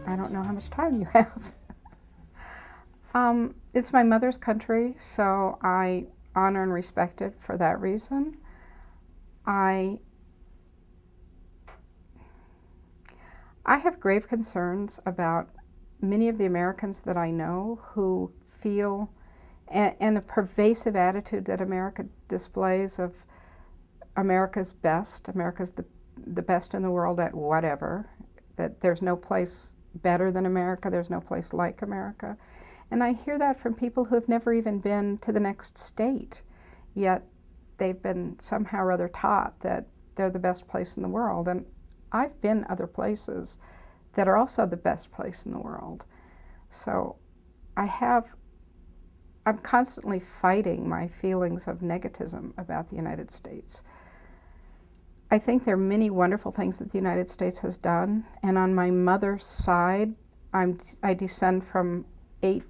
I don't know how much time you have. It's my mother's country, so I honor and respect it for that reason. I have grave concerns about many of the Americans that I know who feel, and a pervasive attitude that America displays of America's best, America's the best in the world at whatever, that there's no place better than America, there's no place like America. And I hear that from people who have never even been to the next state, yet they've been somehow or other taught that they're the best place in the world. And I've been other places that are also the best place in the world. So I'm constantly fighting my feelings of negativism about the United States. I think there are many wonderful things that the United States has done, and on my mother's side, I descend from 8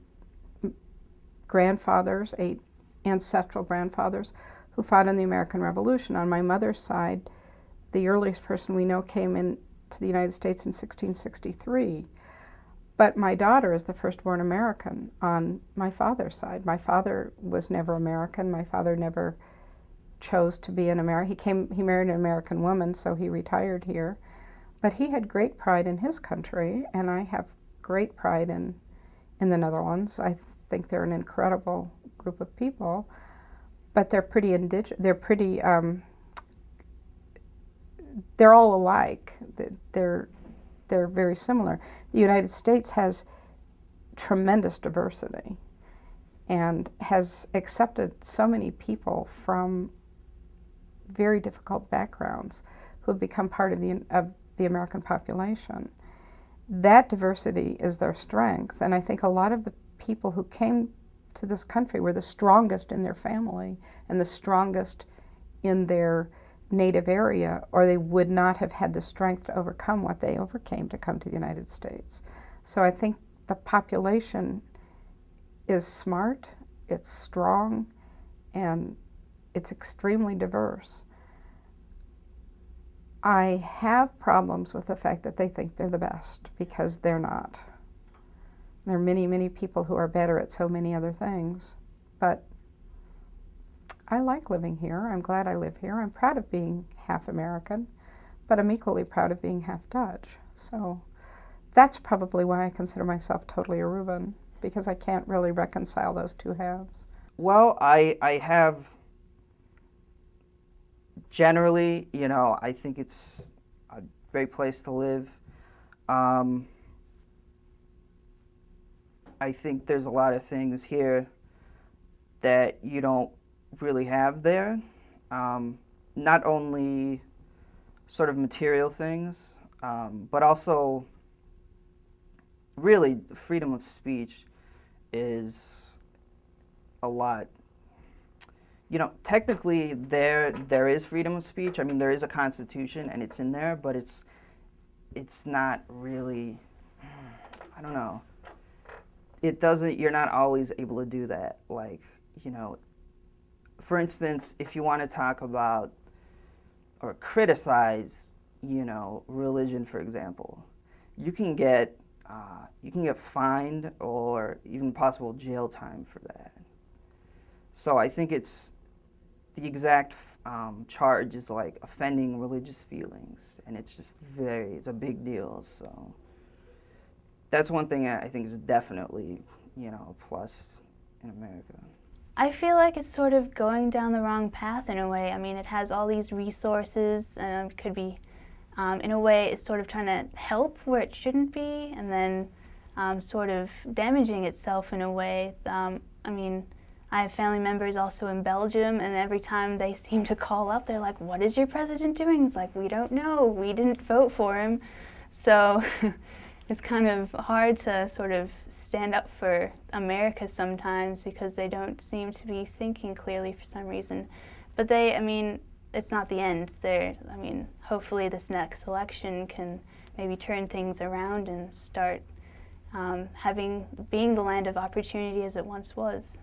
ancestral grandfathers who fought in the American Revolution. On my mother's side, the earliest person we know came into the United States in 1663. But my daughter is the firstborn American on my father's side. My father was never American. My father never chose to be an American. He married an American woman, so he retired here. But he had great pride in his country, and I have great pride in the Netherlands. I think they're an incredible group of people, but they're pretty they're all alike. They're very similar. The United States has tremendous diversity and has accepted so many people from very difficult backgrounds who have become part of the American population. That diversity is their strength, and I think a lot of the people who came to this country were the strongest in their family and the strongest in their native area, or they would not have had the strength to overcome what they overcame to come to the United States. So I think the population is smart, it's strong, and it's extremely diverse. I have problems with the fact that they think they're the best, because they're not. There are many, many people who are better at so many other things, but I like living here. I'm glad I live here. I'm proud of being half American, but I'm equally proud of being half Dutch. So that's probably why I consider myself totally Aruban, because I can't really reconcile those two halves. Well, I have generally, I think it's a great place to live. I think there's a lot of things here that you don't really have there. Not only sort of material things, but also really freedom of speech is a lot. Technically there is freedom of speech. I mean, there is a constitution and it's in there, but it's not really, I don't know. You're not always able to do that. Like, for instance, if you want to talk about or criticize, religion, for example, you can get fined or even possible jail time for that. So I think it's the exact charge is like offending religious feelings, and it's a big deal. So that's one thing I think is definitely, a plus in America. I feel like it's sort of going down the wrong path in a way. I mean, it has all these resources, and it could be, in a way, it's sort of trying to help where it shouldn't be, and then sort of damaging itself in a way. I mean, I have family members also in Belgium, and every time they seem to call up, they're like, "What is your president doing?" It's like, we don't know. We didn't vote for him. So it's kind of hard to sort of stand up for America sometimes because they don't seem to be thinking clearly for some reason. But it's not the end. Hopefully this next election can maybe turn things around and start being the land of opportunity as it once was.